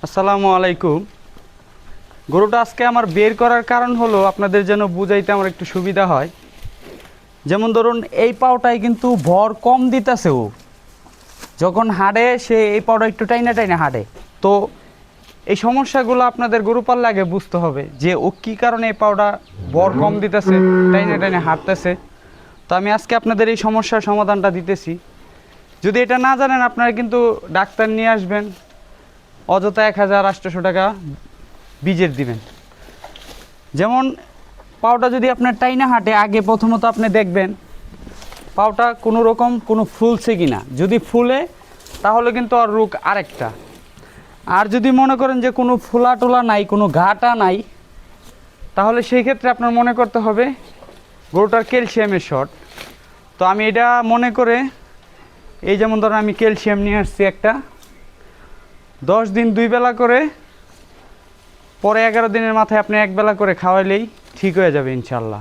আসসালামু আলাইকুম। গরুটা আজকে আমার বের করার কারণ হলো আপনাদের যেন বুঝাইতে আমার একটু সুবিধা হয়। যেমন ধরুন এই পাওটায় কিন্তু ভর কম দিতেছে ও, যখন হাঁটে সে এই পাওটা একটু টাইনা টাইনা হাঁটে। তো এই সমস্যাগুলো আপনাদের গরু পাললে আগে বুঝতে হবে যে ও কী কারণে এই পাওটা ভর কম দিতেছে, টাইনা টাইনা হাঁটতেছে। তো আমি আজকে আপনাদের এই সমস্যার সমাধানটা দিতেছি। যদি এটা না জানেন আপনারা কিন্তু ডাক্তার নিয়ে আসবেন, অযথা 1800 টাকা বীজের দিবেন। যেমন পাওটা যদি আপনার টাইনা হাঁটে, আগে প্রথমত আপনি দেখবেন পাওটা কোনো রকম কোনো ফুলছে কি না। যদি ফুলে তাহলে কিন্তু আর রোগ আরেকটা। আর যদি মনে করেন যে কোনো ফোলা টোলা নাই, কোনো ঘাটা নাই, তাহলে সেই ক্ষেত্রে আপনার মনে করতে হবে গরুটার ক্যালসিয়ামের শর্ট। তো আমি এটা মনে করে এই যেমন ধরেন আমি ক্যালসিয়াম নিয়ে আসছি একটা, 10 দিন 2 বেলা করে, পরে 11 দিনের মাথায় আপনি 1 বেলা করে খাওয়াইলেই ঠিক হয়ে যাবে ইনশাল্লাহ।